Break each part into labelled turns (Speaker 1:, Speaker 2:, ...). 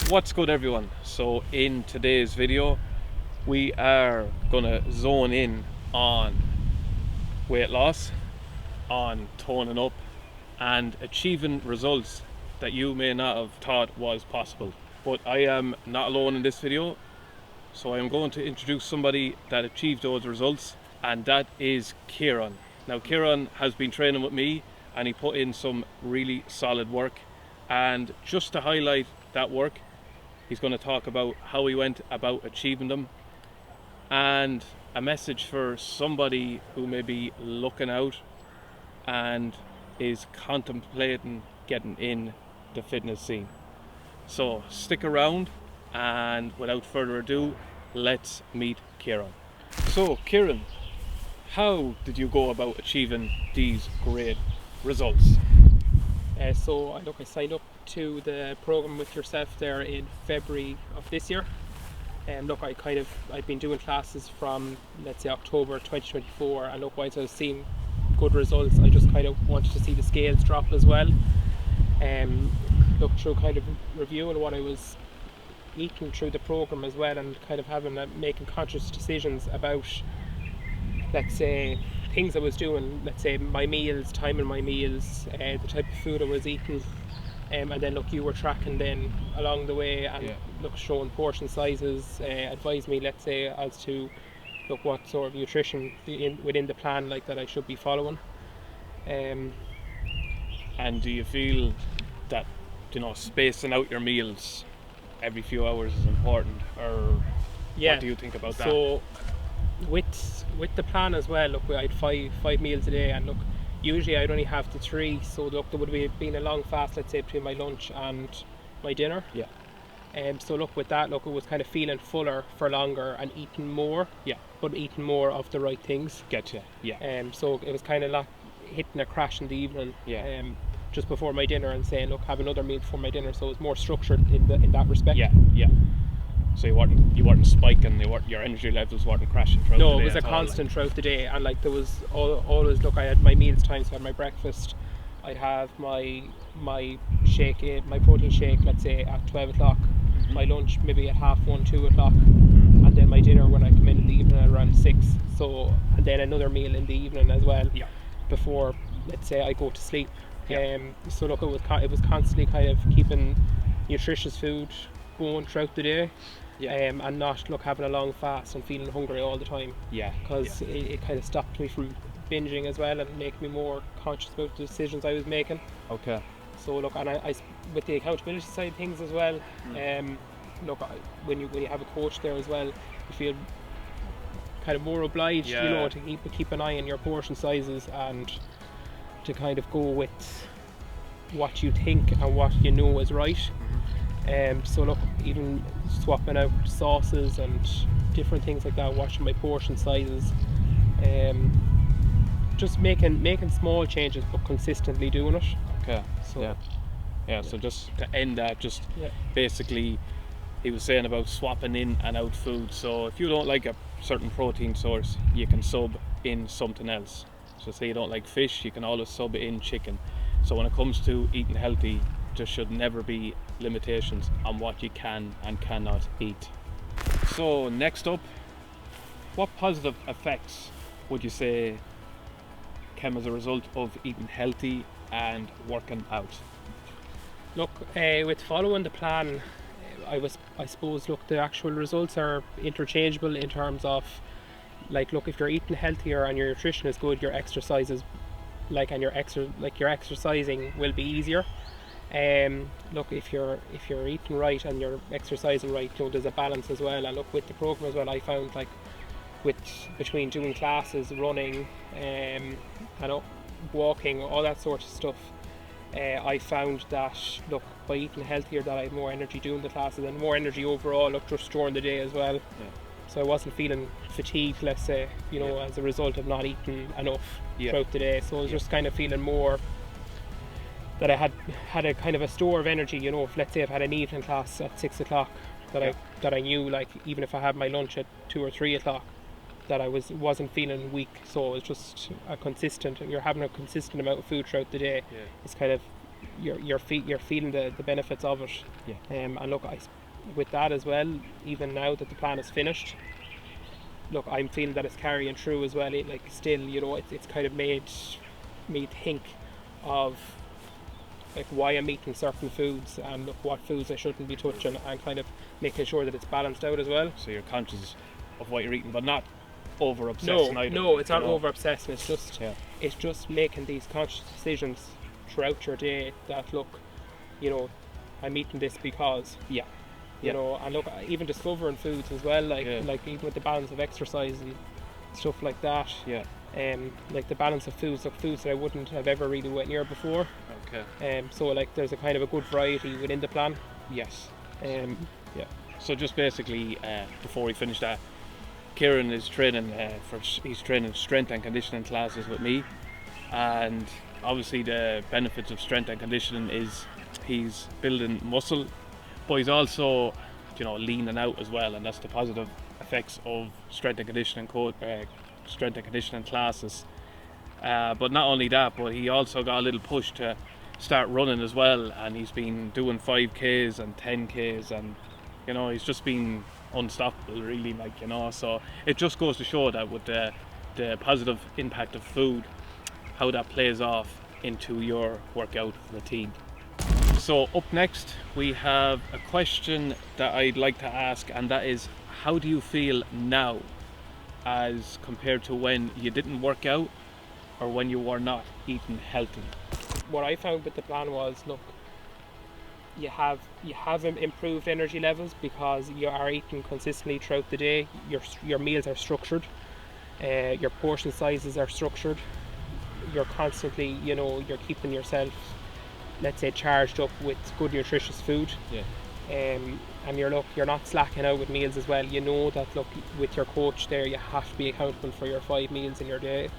Speaker 1: What's good, everyone? So in today's video we are gonna zone in on weight loss, on toning up and achieving results that you may not have thought was possible. But I am not alone in this video, so I am going to introduce somebody that achieved those results, and that is Ciaran. Now Ciaran has been training with me and he put in some really solid work, and just to highlight that work, he's going to talk about how he went about achieving them, and a message for somebody who may be looking out and is contemplating getting in the fitness scene. So stick around, and without further ado, let's meet Ciaran. So Ciaran, how did you go about achieving these great results?
Speaker 2: So I signed up to the program with yourself there in February of this year. And I've been doing classes from, let's say, October 2024, and whilst I was seeing good results, I just kind of wanted to see the scales drop as well. Through kind of reviewing what I was eating through the program as well, and kind of making conscious decisions about, let's say, things I was doing, let's say my meals, timing my meals, the type of food I was eating, and then you were tracking then along the way, and showing portion sizes, advise me, let's say, as to what sort of nutrition within the plan that I should be following.
Speaker 1: And do you feel that, spacing out your meals every few hours is important, or what do you think about that?
Speaker 2: So with the plan as well, I had five meals a day, and usually I'd only have the 3, so there would have been a long fast, let's say, between my lunch and my dinner. So with that, it was kind of feeling fuller for longer and eating more, but eating more of the right things.
Speaker 1: Getcha.
Speaker 2: So it was kind of like hitting a crash in the evening, just before my dinner, and saying, have another meal before my dinner. So it was more structured in that respect.
Speaker 1: So you weren't spiking, your energy levels weren't crashing throughout the day?
Speaker 2: No, it was a constant throughout the day, and there was always, I had my meals times. So I had my breakfast, I'd have my shake, my protein shake, let's say at 12 o'clock, my lunch maybe at 1:30, 2 o'clock, and then my dinner when I come in the evening at around 6. So, and then another meal in the evening as well, before, let's say, I go to sleep. So it was constantly kind of keeping nutritious food going throughout the day. And not having a long fast and feeling hungry all the time, because it kind of stopped me from binging as well, and making me more conscious about the decisions I was making. So and I with the accountability side of things as well, when you have a coach there as well, you feel kind of more obliged, to keep an eye on your portion sizes, and to kind of go with what you think and what you know is right. So even swapping out sauces and different things like that, watching my portion sizes, just making small changes but consistently doing it.
Speaker 1: So just to end that, basically he was saying about swapping in and out food. So if you don't like a certain protein source, you can sub in something else. So say you don't like fish, you can always sub in chicken. So when it comes to eating healthy, there should never be limitations on what you can and cannot eat. So next up, what positive effects would you say came as a result of eating healthy and working out?
Speaker 2: With following the plan, I suppose the actual results are interchangeable in terms of, if you're eating healthier and your nutrition is good, your exercises, and your exercising will be easier. If you're eating right and you're exercising right, there's a balance as well. And with the program as well, I found between doing classes, running, walking, all that sort of stuff, I found that by eating healthier, that I had more energy doing the classes, and more energy overall just during the day as well. So I wasn't feeling fatigued, let's say, as a result of not eating enough throughout the day. So I was just kind of feeling more that I had a kind of a store of energy. If, let's say, I've had an evening class at 6 o'clock, that I knew, even if I had my lunch at 2 or 3 o'clock, that I wasn't feeling weak. So it's just you're having a consistent amount of food throughout the day. It's kind of you're feeling the benefits of it.
Speaker 1: Yeah.
Speaker 2: And look, with that as well, even now that the plan is finished, look, I'm feeling that it's carrying through as well. Like still, you know, it's kind of made me think of like why I'm eating certain foods and look what foods I shouldn't be touching, and kind of making sure that it's balanced out as well.
Speaker 1: So you're conscious of what you're eating, but not over obsessing either.
Speaker 2: No, it's not
Speaker 1: you know?
Speaker 2: over obsessing. It's just making these conscious decisions throughout your day that look, you know, I'm eating this because you know, and look, even discovering foods as well, like even with the balance of exercise and stuff like that. Like the balance of foods, like foods that I wouldn't have ever really went near before. So like there's a kind of a good variety within the plan.
Speaker 1: So just basically, before we finish that, Ciaran is training he's training strength and conditioning classes with me, and obviously the benefits of strength and conditioning is he's building muscle, but he's also, you know, leaning out as well, and that's the positive effects of strength and conditioning classes. But not only that, but he also got a little push to start running as well, and he's been doing 5Ks and 10Ks, and you know, he's just been unstoppable really, like, you know. So it just goes to show that with the positive impact of food, how that plays off into your workout routine. So up next we have a question that I'd like to ask, and that is, how do you feel now as compared to when you didn't work out or when you were not eating healthy?
Speaker 2: What I found with the plan was, look, you have improved energy levels because you are eating consistently throughout the day. Your meals are structured, your portion sizes are structured. You're constantly, you know, you're keeping yourself, let's say, charged up with good nutritious food. And you're not slacking out with meals as well. You know that, look, with your coach there, you have to be accountable for your 5 meals in your day.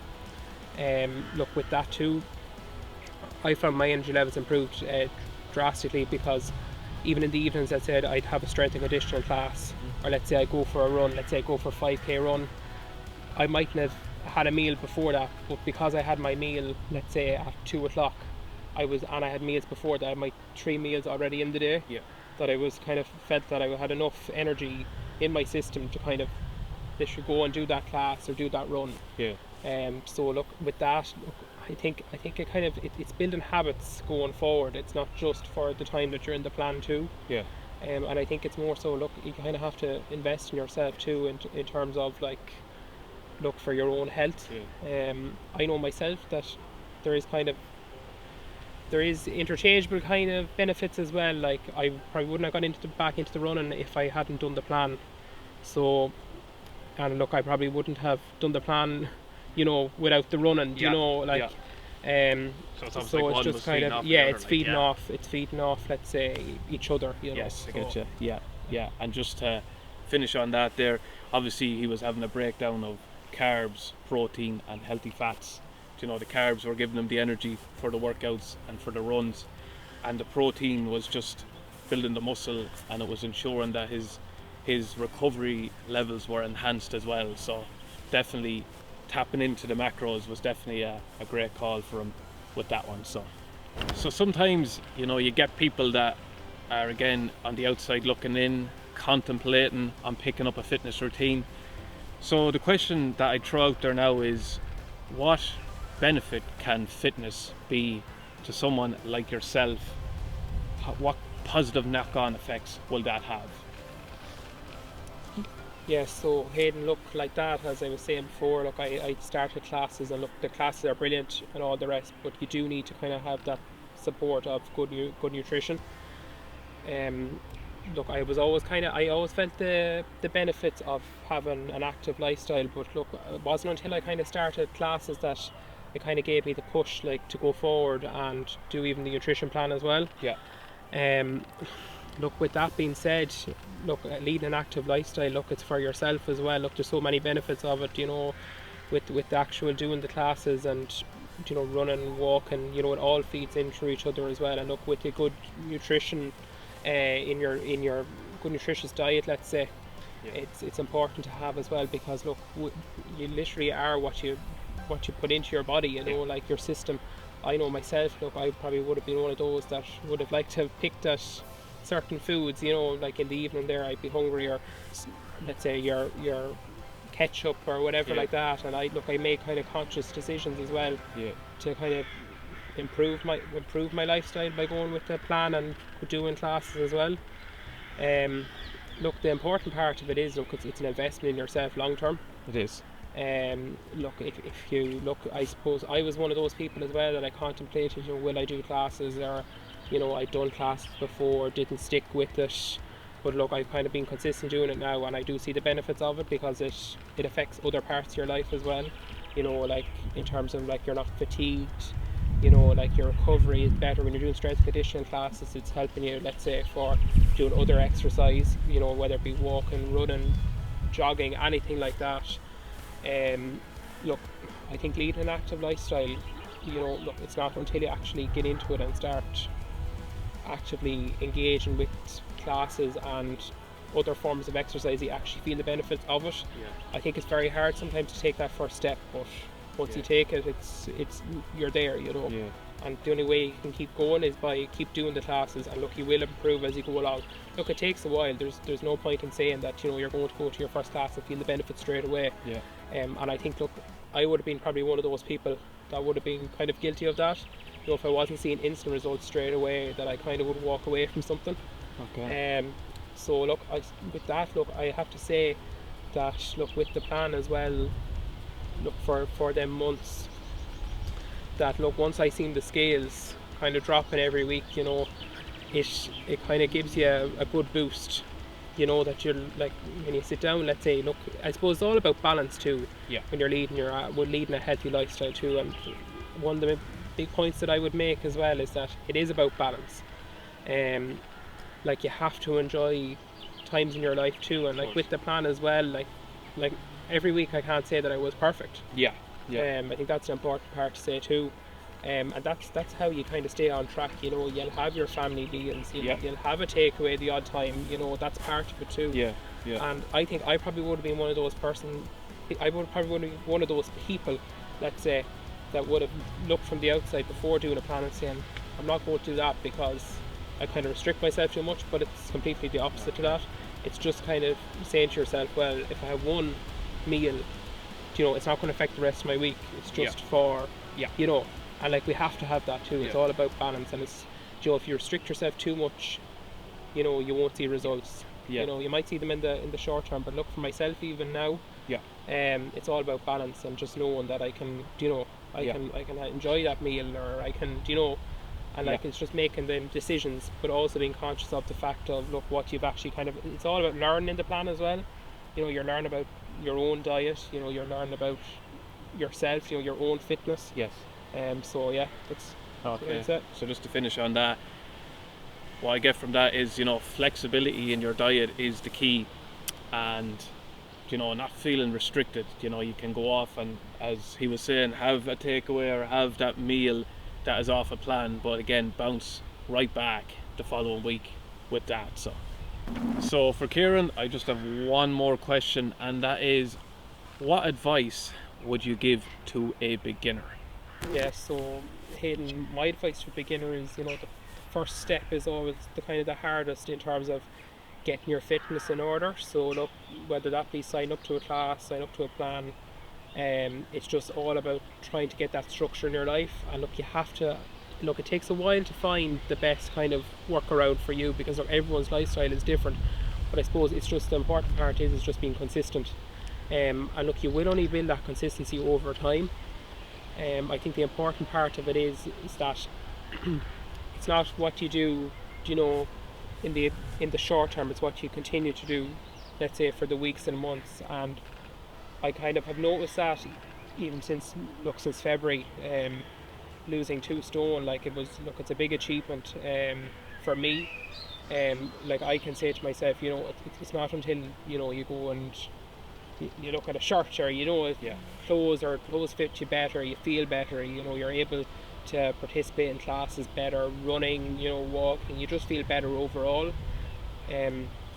Speaker 2: Look, with that too, I found my energy levels improved drastically, because even in the evenings, let's say I'd have a strength and conditioning class, or let's say I go for a run, let's say I go for a 5k run, I mightn't have had a meal before that, but because I had my meal, let's say at 2 o'clock, I had meals before that, I might 3 meals already in the day, that I was kind of felt that I had enough energy in my system to kind of literally go and do that class or do that run. So look, with that, look, I think it's building habits going forward. It's not just for the time that you're in the plan too. And I think it's more so, look, you kind of have to invest in yourself too, in terms of, like, look for your own health. I know myself that there is interchangeable kind of benefits as well. Like, I probably wouldn't have gone back into the running if I hadn't done the plan. So, and look, I probably wouldn't have done the plan, you know, without the running. You know, like, so it's just kind of it's feeding off, let's say, each other. You know?
Speaker 1: Yes, I get you. Yeah. And just to finish on that, there, obviously he was having a breakdown of carbs, protein, and healthy fats. You know, the carbs were giving him the energy for the workouts and for the runs, and the protein was just building the muscle, and it was ensuring that his recovery levels were enhanced as well. So definitely tapping into the macros was definitely a great call for him with that one. So sometimes, you know, you get people that are, again, on the outside looking in, contemplating on picking up a fitness routine. So the question that I throw out there now is, what benefit can fitness be to someone like yourself? What positive knock-on effects will that have?
Speaker 2: So Hayden, look, like that, as I was saying before, look, I started classes, and look, the classes are brilliant and all the rest, but you do need to kind of have that support of good nutrition. Look, I always felt the benefits of having an active lifestyle, but look, it wasn't until I kind of started classes that it kind of gave me the push, like, to go forward and do even the nutrition plan as well. Look, with that being said, look, leading an active lifestyle, look, it's for yourself as well. Look, there's so many benefits of it, you know, with the actual doing the classes and, you know, running, walking, you know, it all feeds into each other as well. And look, with the good nutrition in your good nutritious diet, let's say, it's important to have as well, because look, you literally are what you put into your body, you know, like your system I know myself, look, I probably would have been one of those that would have liked to have picked at certain foods, you know, like in the evening there I'd be hungry, or let's say your ketchup or whatever like that, and I make kind of conscious decisions as well to kind of improve my lifestyle by going with the plan and doing classes as well. Look, the important part of it is, look, it's an investment in yourself long term.
Speaker 1: It is.
Speaker 2: Look, if you look, I suppose I was one of those people as well that I contemplated, you know, will I do classes, or, you know, I'd done classes before, didn't stick with it, but look, I've kind of been consistent doing it now, and I do see the benefits of it, because it affects other parts of your life as well, you know, like in terms of like you're not fatigued, you know, like your recovery is better when you're doing strength and conditioning classes. It's helping you, let's say, for doing other exercise, you know, whether it be walking, running, jogging, anything like that. Look, I think leading an active lifestyle, you know, look, it's not until you actually get into it and start actively engaging with classes and other forms of exercise you actually feel the benefits of it. I think it's very hard sometimes to take that first step, but once you take it, it's you're there, you know. And the only way you can keep going is by keep doing the classes, and look, you will improve as you go along. Look, it takes a while. There's no point in saying that, you know, you're going to go to your first class and feel the benefits straight away. And I think, look, I would have been probably one of those people that would have been kind of guilty of that. You know, if I wasn't seeing instant results straight away, that I kind of would walk away from something. So look, with that, look, I have to say that, look, with the plan as well, look, for them months, that, look, once I seen the scales kind of dropping every week, you know, it kind of gives you a good boost, you know, that you're like, when you sit down, let's say, look, I suppose it's all about balance too, when you're leading a healthy lifestyle too. And one of the big points that I would make as well is that it is about balance. Like, you have to enjoy times in your life too, and like with the plan as well, like every week I can't say that I was perfect. I think that's an important part to say too. And that's how you kind of stay on track, you know. You'll have your family meals, you'll have a takeaway the odd time, you know, that's part of it too. And I think I probably would have been one of those people, let's say, that would have looked from the outside before doing a plan and saying, I'm not going to do that because I kind of restrict myself too much. But it's completely the opposite to that. It's just kind of saying to yourself, well, if I have one meal, you know, it's not going to affect the rest of my week. It's just for, you know, and like we have to have that too. It's all about balance, and it's, you know, if you restrict yourself too much, you know, you won't see results. You know, you might see them in the short term, but look, for myself even now, it's all about balance and just knowing that I can, you know, I can enjoy that meal, or I can, you know, and like it's just making them decisions, but also being conscious of the fact of, look, what you've actually kind of, it's all about learning in the plan as well. You know, you're learning about your own diet, you know, you're learning about yourself, you know, your own fitness. So yeah, that's it.
Speaker 1: So just to finish on that, what I get from that is, you know, flexibility in your diet is the key, and, you know, not feeling restricted. You know, you can go off and, as he was saying, have a takeaway or have that meal that is off a plan, but again, bounce right back the following week with that. So for Ciaran, I just have one more question, and that is, what advice would you give to a beginner?
Speaker 2: So Hayden, my advice to a beginner is, you know, the first step is always the hardest in terms of getting your fitness in order. So look, whether that be sign up to a class, sign up to a plan, it's just all about trying to get that structure in your life. And look, you have to, look, it takes a while to find the best kind of workaround for you, because look, everyone's lifestyle is different. But I suppose it's just, the important part is just being consistent. And look, you will only build that consistency over time. I think the important part of it is that it's not what you do, you know, in the short term, it's what you continue to do, let's say, for the weeks and months. And I kind of have noticed that even since February, losing 2 stone, like, it's a big achievement for me. Like, I can say to myself, you know, it's not until, you know, you go and you look at a shirt, or, you know, clothes fit you better, you feel better, you know, you're able to participate in classes better, running, you know, walking, you just feel better overall.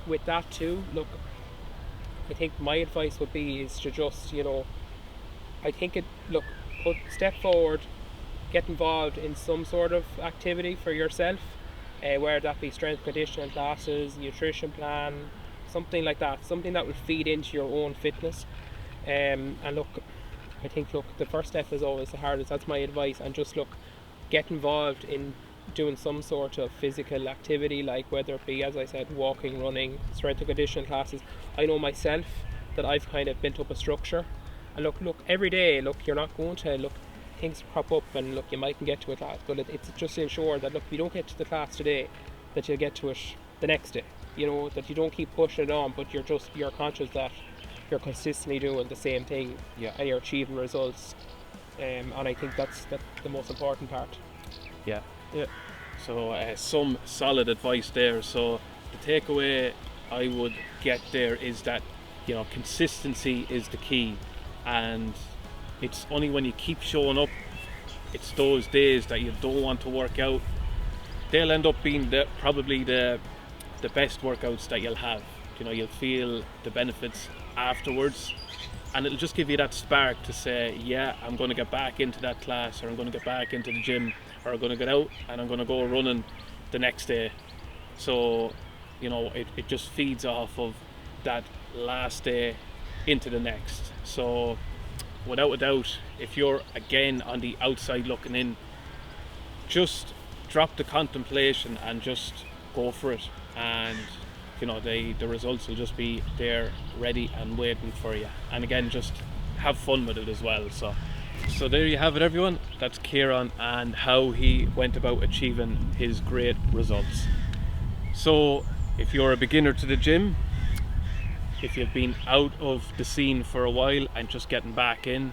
Speaker 2: With that too, look, I think my advice would be is to just, you know, step forward, get involved in some sort of activity for yourself, whether that be strength conditioning classes, nutrition plan, something like that, something that will feed into your own fitness. And look, I think the first step is always the hardest. That's my advice. And just get involved in doing some sort of physical activity, like whether it be, as I said, walking, running, strength and conditioning classes. I know myself that I've kind of built up a structure. And look, every day, you're not going to things crop up, and you mightn't get to a class, but it's just to ensure that if you don't get to the class today, that you'll get to it the next day. That you don't keep pushing it on, but you're conscious that you're consistently doing the same thing, and you're achieving results. And I think that's the most important part.
Speaker 1: Yeah. So some solid advice there. So the takeaway I would get there is that consistency is the key, and it's only when you keep showing up, it's those days that you don't want to work out, they'll end up being probably the best workouts that you'll have. You'll feel the benefits afterwards, and it'll just give you that spark to say, yeah, I'm going to get back into that class, or I'm going to get back into the gym, or I'm going to get out and I'm going to go running the next day. So it just feeds off of that last day into the next. So without a doubt, if you're again on the outside looking in, just drop the contemplation and just go for it, and the results will just be there ready and waiting for you. And again, just have fun with it as well. So there you have it, everyone. That's Ciaran and how he went about achieving his great results. So if you're a beginner to the gym, if you've been out of the scene for a while and just getting back in,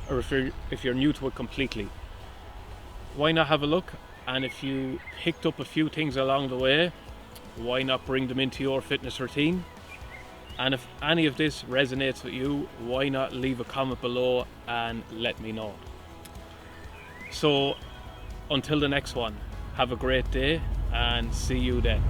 Speaker 1: or if you're new to it completely, why not have a look? And if you picked up a few things along the way, why not bring them into your fitness routine? And if any of this resonates with you, why not leave a comment below and let me know. So until the next one, have a great day and see you then.